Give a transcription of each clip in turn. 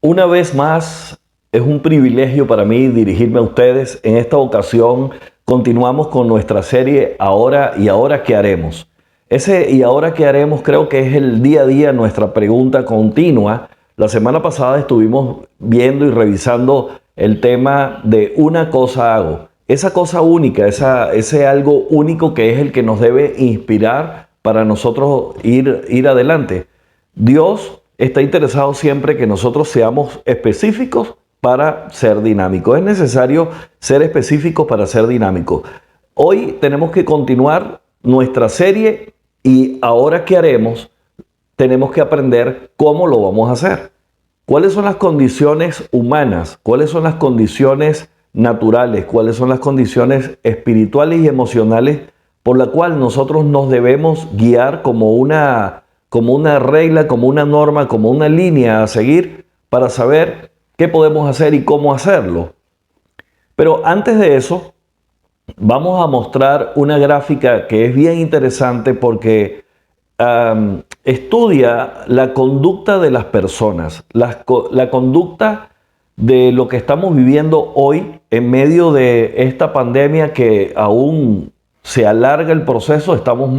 Una vez más, es un privilegio para mí dirigirme a ustedes. En esta ocasión continuamos con nuestra serie Ahora y Ahora qué haremos. Ese y ahora qué haremos creo que es el día a día nuestra pregunta continua. La semana pasada estuvimos viendo y revisando el tema de una cosa hago. Esa cosa única, ese algo único que es el que nos debe inspirar para nosotros ir adelante. Dios está interesado siempre que nosotros seamos específicos para ser dinámicos. Es necesario ser específicos para ser dinámicos. Hoy tenemos que continuar nuestra serie y ahora que haremos, tenemos que aprender cómo lo vamos a hacer. ¿Cuáles son las condiciones humanas? ¿Cuáles son las condiciones naturales? ¿Cuáles son las condiciones espirituales y emocionales por la cual nosotros nos debemos guiar como una regla, como una norma, como una línea a seguir para saber qué podemos hacer y cómo hacerlo? Pero antes de eso, vamos a mostrar una gráfica que es bien interesante porque estudia la conducta de las personas, la conducta de lo que estamos viviendo hoy en medio de esta pandemia que aún se alarga el proceso. Estamos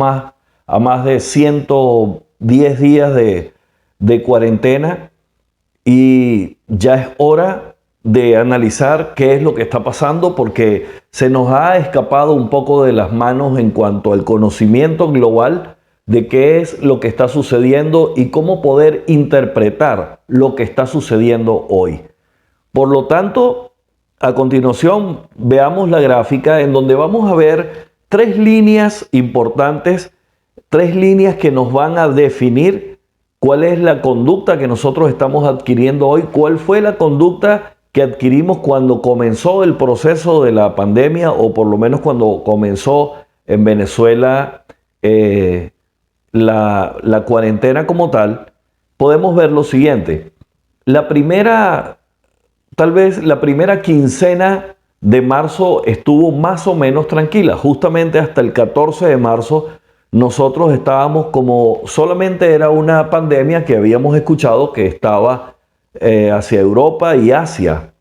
a más de 110 días de cuarentena y ya es hora de analizar qué es lo que está pasando porque se nos ha escapado un poco de las manos en cuanto al conocimiento global de qué es lo que está sucediendo y cómo poder interpretar lo que está sucediendo hoy. Por lo tanto, a continuación veamos la gráfica en donde vamos a ver tres líneas importantes, tres líneas que nos van a definir cuál es la conducta que nosotros estamos adquiriendo hoy, cuál fue la conducta que adquirimos cuando comenzó el proceso de la pandemia o por lo menos cuando comenzó en Venezuela la cuarentena como tal. Podemos ver lo siguiente. Tal vez la primera quincena de marzo estuvo más o menos tranquila. Justamente hasta el 14 de marzo nosotros estábamos como solamente era una pandemia que habíamos escuchado que estaba hacia Europa y Asia.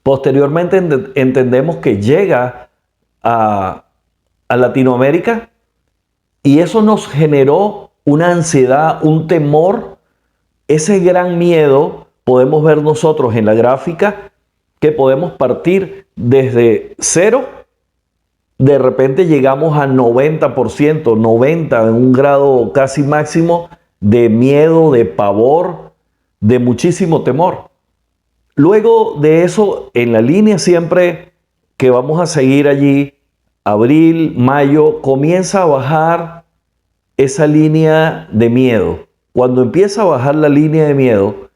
Posteriormente entendemos que llega a Latinoamérica y eso nos generó una ansiedad, un temor, ese gran miedo. Podemos ver nosotros en la gráfica que podemos partir desde cero, de repente llegamos a 90%, 90 en un grado casi máximo de miedo, de pavor, de muchísimo temor. Luego de eso, en la línea siempre que vamos a seguir allí, abril, mayo, comienza a bajar esa línea de miedo. Cuando empieza a bajar la línea de miedo,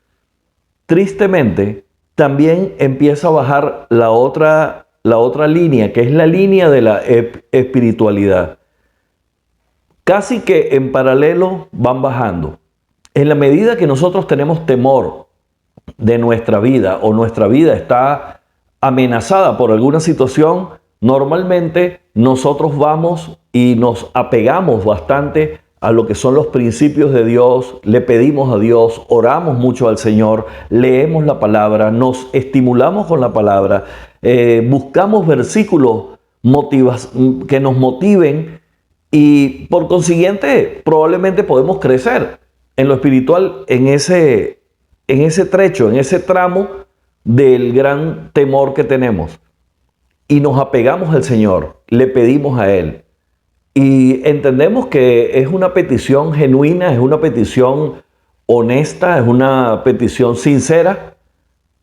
tristemente, también empieza a bajar la otra línea, que es la línea de la espiritualidad. Casi que en paralelo van bajando. En la medida que nosotros tenemos temor de nuestra vida o nuestra vida está amenazada por alguna situación, normalmente nosotros vamos y nos apegamos bastante a lo que son los principios de Dios, le pedimos a Dios, oramos mucho al Señor, leemos la palabra, nos estimulamos con la palabra, buscamos versículos que nos motiven y por consiguiente probablemente podemos crecer en lo espiritual en ese trecho, en ese tramo del gran temor que tenemos. Y nos apegamos al Señor, le pedimos a Él. Y entendemos que es una petición genuina, es una petición honesta, es una petición sincera,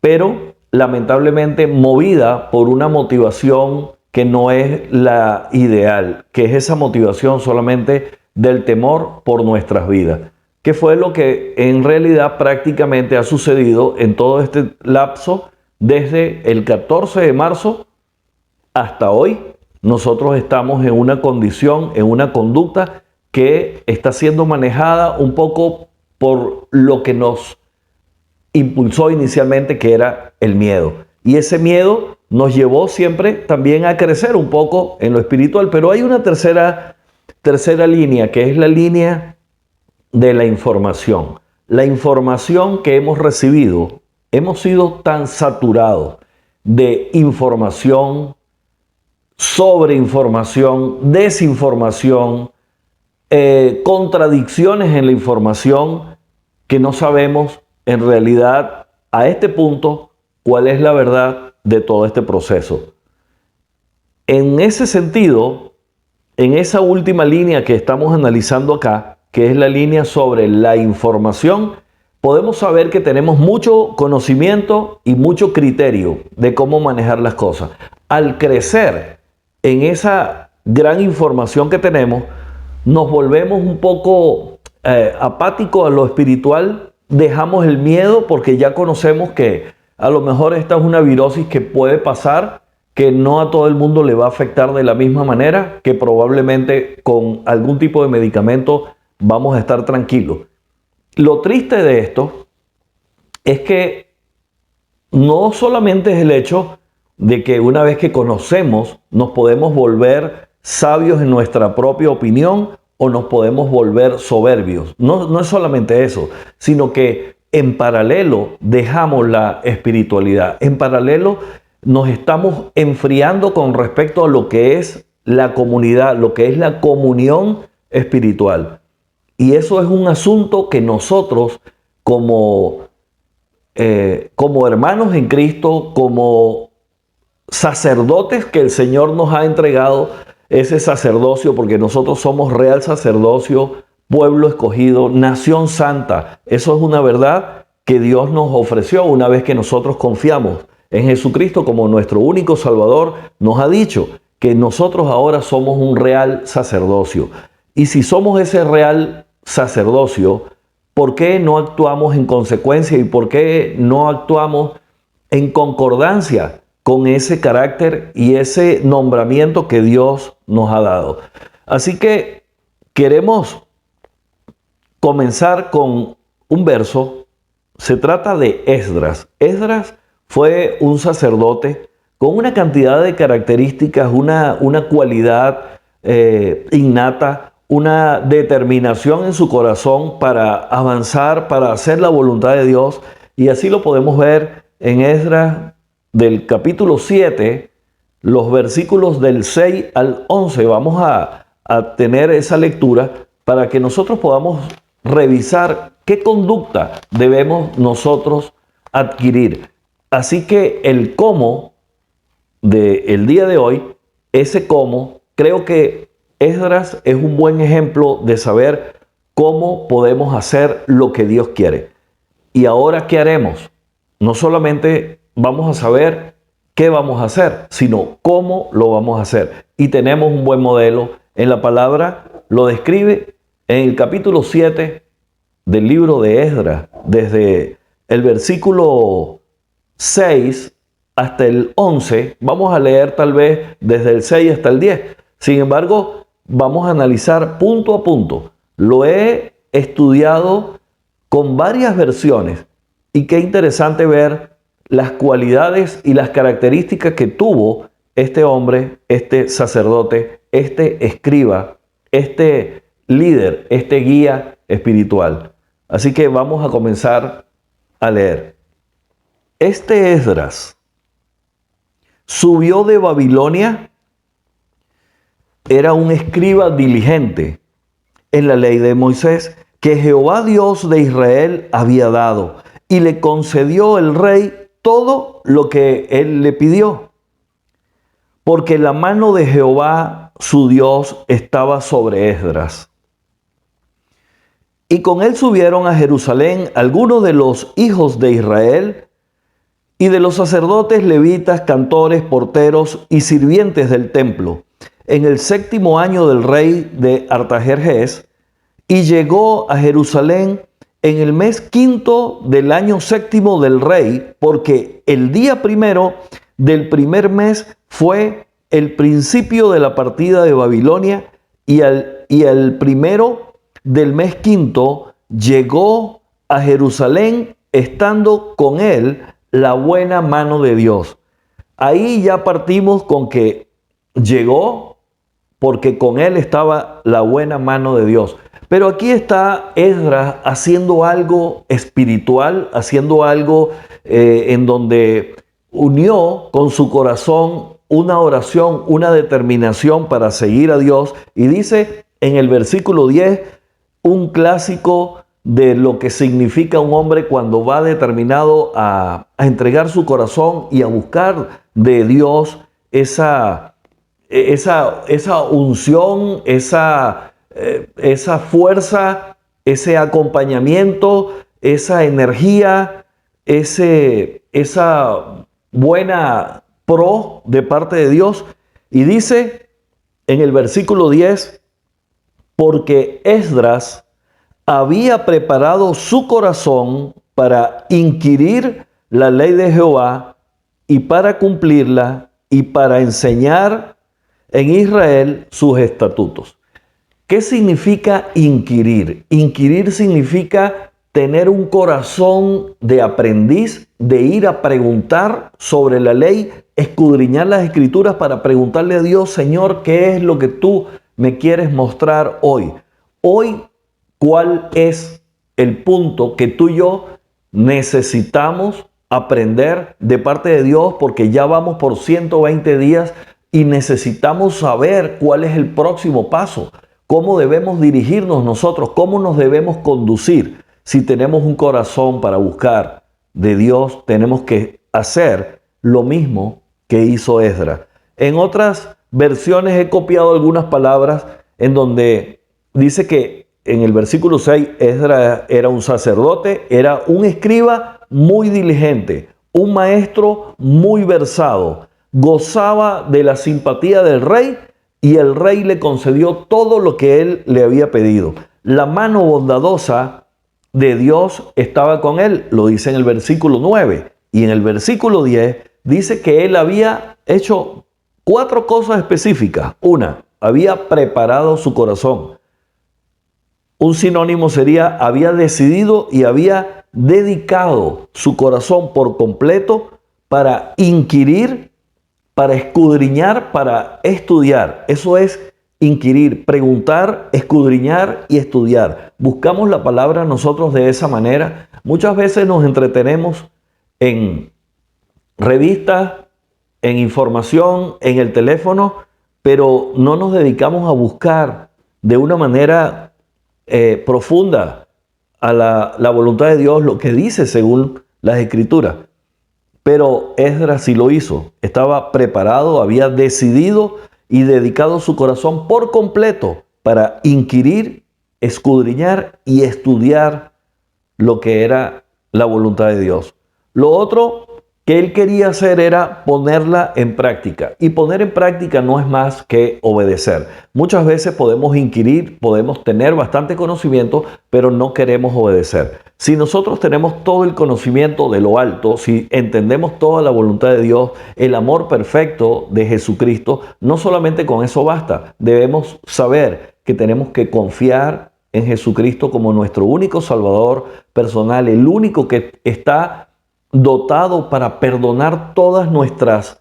pero lamentablemente movida por una motivación que no es la ideal, que es esa motivación solamente del temor por nuestras vidas, que fue lo que en realidad prácticamente ha sucedido en todo este lapso desde el 14 de marzo hasta hoy. Nosotros estamos en una condición, en una conducta que está siendo manejada un poco por lo que nos impulsó inicialmente, que era el miedo. Y ese miedo nos llevó siempre también a crecer un poco en lo espiritual. Pero hay una tercera línea, que es la línea de la información. La información que hemos recibido hemos sido tan saturados de información, sobreinformación, desinformación, contradicciones en la información, que no sabemos en realidad a este punto cuál es la verdad de todo este proceso. En ese sentido, en esa última línea que estamos analizando acá, que es la línea sobre la información, podemos saber que tenemos mucho conocimiento y mucho criterio de cómo manejar las cosas. Al crecer en esa gran información que tenemos, nos volvemos un poco apáticos a lo espiritual, dejamos el miedo porque ya conocemos que a lo mejor esta es una virosis que puede pasar, que no a todo el mundo le va a afectar de la misma manera, que probablemente con algún tipo de medicamento vamos a estar tranquilos. Lo triste de esto es que no solamente es el hecho de que una vez que conocemos nos podemos volver sabios en nuestra propia opinión o nos podemos volver soberbios. No es solamente eso, sino que en paralelo dejamos la espiritualidad. En paralelo nos estamos enfriando con respecto a lo que es la comunidad, lo que es la comunión espiritual. Y eso es un asunto que nosotros como hermanos en Cristo, como sacerdotes que el Señor nos ha entregado, ese sacerdocio, porque nosotros somos real sacerdocio, pueblo escogido, nación santa. Eso es una verdad que Dios nos ofreció una vez que nosotros confiamos en Jesucristo como nuestro único Salvador. Nos ha dicho que nosotros ahora somos un real sacerdocio. Y si somos ese real sacerdocio, ¿por qué no actuamos en consecuencia y por qué no actuamos en concordancia con ese carácter y ese nombramiento que Dios nos ha dado? Así que queremos comenzar con un verso. Se trata de Esdras. Esdras fue un sacerdote con una cantidad de características, una cualidad innata, una determinación en su corazón para avanzar, para hacer la voluntad de Dios. Y así lo podemos ver en Esdras del capítulo 7, los versículos del 6 al 11. Vamos a tener esa lectura para que nosotros podamos revisar qué conducta debemos nosotros adquirir. Así que el cómo del día de hoy, ese cómo, creo que Esdras es un buen ejemplo de saber cómo podemos hacer lo que Dios quiere. Y ahora, ¿qué haremos? No solamente vamos a saber qué vamos a hacer, sino cómo lo vamos a hacer. Y tenemos un buen modelo. En la palabra lo describe en el capítulo 7 del libro de Esdras, desde el versículo 6 hasta el 11. Vamos a leer tal vez desde el 6 hasta el 10. Sin embargo, vamos a analizar punto a punto. Lo he estudiado con varias versiones y qué interesante ver las cualidades y las características que tuvo este hombre, este sacerdote, este escriba, este líder, este guía espiritual. Así que vamos a comenzar a leer. Este Esdras subió de Babilonia. Era un escriba diligente en la ley de Moisés que Jehová Dios de Israel había dado, y le concedió el rey todo lo que él le pidió, porque la mano de Jehová su Dios estaba sobre Esdras. Y con él subieron a Jerusalén algunos de los hijos de Israel y de los sacerdotes, levitas, cantores, porteros y sirvientes del templo, en el 7º año del rey de Artajerjes, y llegó a Jerusalén en el mes 5 del año 7 del rey, porque el día primero del primer mes fue el principio de la partida de Babilonia, y el primero del mes 5 llegó a Jerusalén, estando con él la buena mano de Dios. Ahí ya partimos con que llegó porque con él estaba la buena mano de Dios. Pero aquí está Esdras haciendo algo espiritual, haciendo algo en donde unió con su corazón una oración, una determinación para seguir a Dios. Y dice en el versículo 10, un clásico de lo que significa un hombre cuando va determinado a entregar su corazón y a buscar de Dios esa unción, esa fuerza, ese acompañamiento, esa energía, esa buena pro de parte de Dios. Y dice en el versículo 10, porque Esdras había preparado su corazón para inquirir la ley de Jehová y para cumplirla y para enseñar en Israel sus estatutos. ¿Qué significa inquirir? Inquirir significa tener un corazón de aprendiz, de ir a preguntar sobre la ley, escudriñar las escrituras para preguntarle a Dios, Señor, ¿qué es lo que tú me quieres mostrar hoy? Hoy, ¿cuál es el punto que tú y yo necesitamos aprender de parte de Dios? Porque ya vamos por 120 días y necesitamos saber cuál es el próximo paso. ¿Cómo debemos dirigirnos nosotros? ¿Cómo nos debemos conducir? Si tenemos un corazón para buscar de Dios, tenemos que hacer lo mismo que hizo Esdras. En otras versiones he copiado algunas palabras en donde dice que en el versículo 6, Esdras era un sacerdote, era un escriba muy diligente, un maestro muy versado, gozaba de la simpatía del rey y el rey le concedió todo lo que él le había pedido. La mano bondadosa de Dios estaba con él, lo dice en el versículo 9. Y en el versículo 10 dice que él había hecho 4 cosas específicas. Una, había preparado su corazón. Un sinónimo sería, había decidido y había dedicado su corazón por completo para inquirir, para escudriñar, para estudiar. Eso es inquirir, preguntar, escudriñar y estudiar. Buscamos la palabra nosotros de esa manera. Muchas veces nos entretenemos en revistas, en información, en el teléfono, pero no nos dedicamos a buscar de una manera profunda a la voluntad de Dios, lo que dice según las Escrituras. Pero Esdras sí lo hizo, estaba preparado, había decidido y dedicado su corazón por completo para inquirir, escudriñar y estudiar lo que era la voluntad de Dios. Lo otro que él quería hacer era ponerla en práctica. Y poner en práctica no es más que obedecer. Muchas veces podemos inquirir, podemos tener bastante conocimiento, pero no queremos obedecer. Si nosotros tenemos todo el conocimiento de lo alto, si entendemos toda la voluntad de Dios, el amor perfecto de Jesucristo, no solamente con eso basta. Debemos saber que tenemos que confiar en Jesucristo como nuestro único Salvador personal, el único que está dotado para perdonar todas nuestras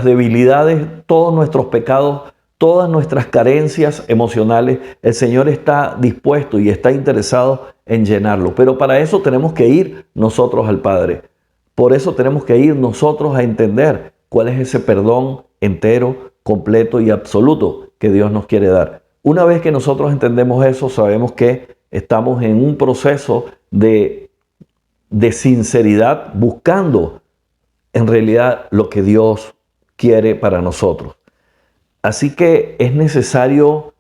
debilidades, todos nuestros pecados, todas nuestras carencias emocionales. El Señor está dispuesto y está interesado en llenarlo. Pero para eso tenemos que ir nosotros al Padre. Por eso tenemos que ir nosotros a entender cuál es ese perdón entero, completo y absoluto que Dios nos quiere dar. Una vez que nosotros entendemos eso, sabemos que estamos en un proceso de sinceridad, buscando en realidad lo que Dios quiere para nosotros. Así que es necesario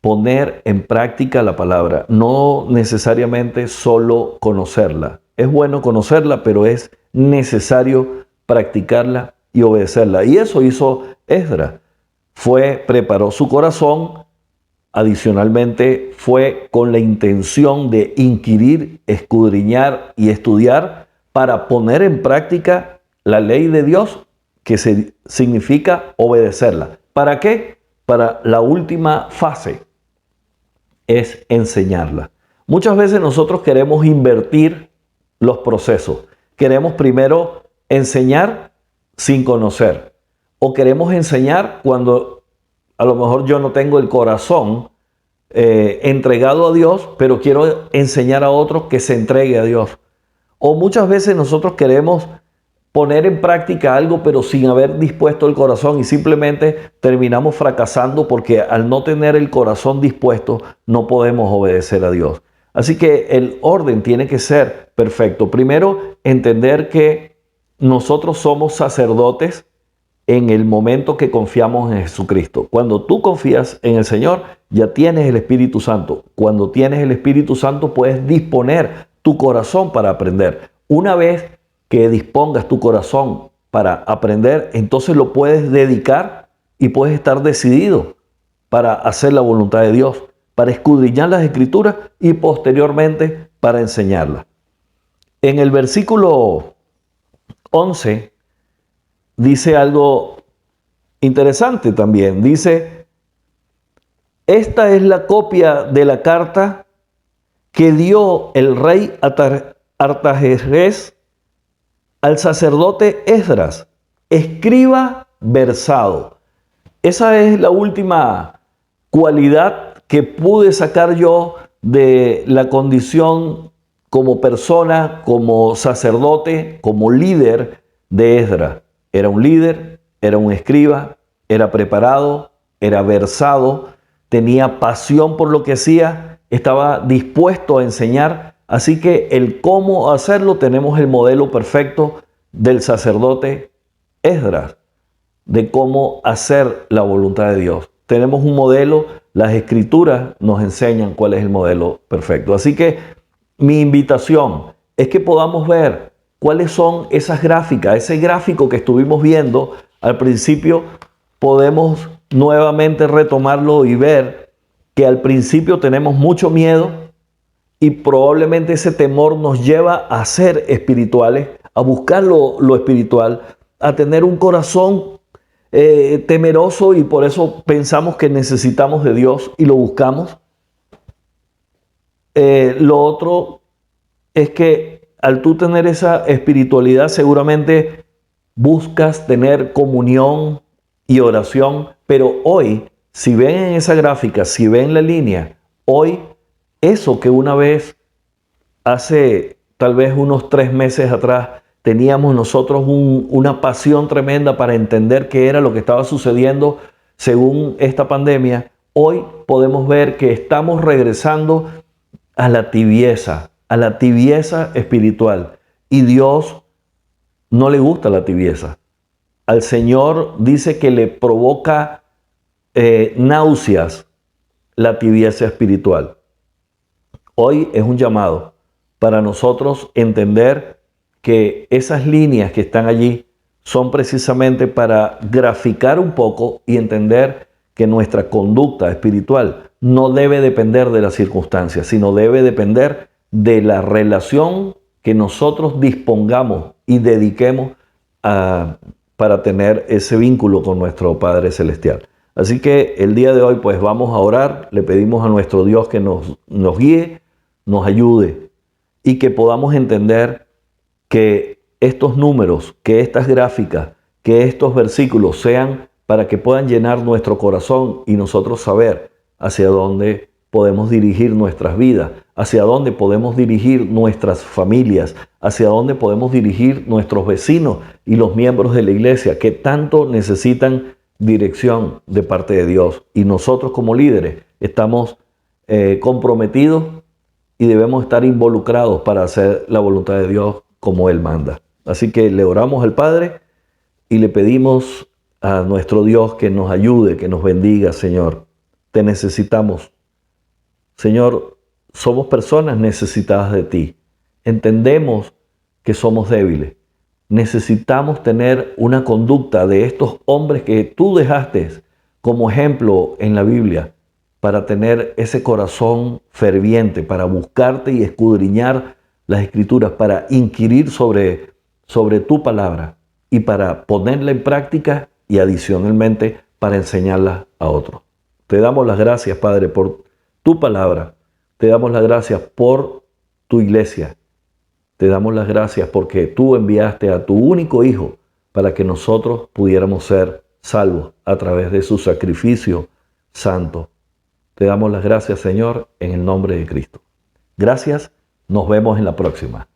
poner en práctica la palabra, no necesariamente solo conocerla. Es bueno conocerla, pero es necesario practicarla y obedecerla. Y eso hizo Esdras. Preparó su corazón. Adicionalmente, fue con la intención de inquirir, escudriñar y estudiar para poner en práctica la ley de Dios, que significa obedecerla. ¿Para qué? Para la última fase, es enseñarla. Muchas veces nosotros queremos invertir los procesos. Queremos primero enseñar sin conocer. O queremos enseñar cuando a lo mejor yo no tengo el corazón entregado a Dios, pero quiero enseñar a otros que se entregue a Dios. O muchas veces nosotros queremos poner en práctica algo, pero sin haber dispuesto el corazón y simplemente terminamos fracasando porque al no tener el corazón dispuesto no podemos obedecer a Dios. Así que el orden tiene que ser perfecto. Primero, entender que nosotros somos sacerdotes en el momento que confiamos en Jesucristo. Cuando tú confías en el Señor, ya tienes el Espíritu Santo. Cuando tienes el Espíritu Santo, puedes disponer tu corazón para aprender. Una vez que dispongas tu corazón para aprender, entonces lo puedes dedicar y puedes estar decidido para hacer la voluntad de Dios, para escudriñar las Escrituras y posteriormente para enseñarlas. En el versículo 11 dice algo interesante también. Dice, esta es la copia de la carta que dio el rey Artajerjes al sacerdote Esdras, escriba versado. Esa es la última cualidad que pude sacar yo de la condición como persona, como sacerdote, como líder de Esdras. Era un líder, era un escriba, era preparado, era versado, tenía pasión por lo que hacía, estaba dispuesto a enseñar. Así que el cómo hacerlo, tenemos el modelo perfecto del sacerdote Esdras, de cómo hacer la voluntad de Dios. Tenemos un modelo, las Escrituras nos enseñan cuál es el modelo perfecto. Así que mi invitación es que podamos ver cuáles son esas gráficas, ese gráfico que estuvimos viendo al principio, podemos nuevamente retomarlo y ver que al principio tenemos mucho miedo y probablemente ese temor nos lleva a ser espirituales, a buscar lo espiritual, a tener un corazón temeroso y por eso pensamos que necesitamos de Dios y lo buscamos. Lo otro es que al tú tener esa espiritualidad seguramente buscas tener comunión y oración, pero hoy, si ven en esa gráfica, si ven la línea, hoy eso que una vez, hace tal vez unos 3 meses atrás, teníamos nosotros una pasión tremenda para entender qué era lo que estaba sucediendo según esta pandemia, hoy podemos ver que estamos regresando a la tibieza espiritual. Y Dios no le gusta la tibieza. Al Señor dice que le provoca náuseas la tibieza espiritual. Hoy es un llamado para nosotros entender que esas líneas que están allí son precisamente para graficar un poco y entender que nuestra conducta espiritual no debe depender de las circunstancias, sino debe depender de la relación que nosotros dispongamos y dediquemos para tener ese vínculo con nuestro Padre Celestial. Así que el día de hoy pues vamos a orar, le pedimos a nuestro Dios que nos guíe, nos ayude y que podamos entender que estos números, que estas gráficas, que estos versículos sean para que puedan llenar nuestro corazón y nosotros saber hacia dónde podemos dirigir nuestras vidas, hacia dónde podemos dirigir nuestras familias, hacia dónde podemos dirigir nuestros vecinos y los miembros de la iglesia que tanto necesitan dirección de parte de Dios. Y nosotros como líderes estamos comprometidos y debemos estar involucrados para hacer la voluntad de Dios como Él manda. Así que le oramos al Padre y le pedimos a nuestro Dios que nos ayude, que nos bendiga, Señor. Te necesitamos. Señor, somos personas necesitadas de ti. Entendemos que somos débiles. Necesitamos tener una conducta de estos hombres que tú dejaste como ejemplo en la Biblia para tener ese corazón ferviente, para buscarte y escudriñar las Escrituras, para inquirir sobre tu palabra y para ponerla en práctica y adicionalmente para enseñarla a otros. Te damos las gracias, Padre, por tu palabra. Te damos las gracias por tu iglesia. Te damos las gracias porque tú enviaste a tu único Hijo para que nosotros pudiéramos ser salvos a través de su sacrificio santo. Te damos las gracias, Señor, en el nombre de Cristo. Gracias, nos vemos en la próxima.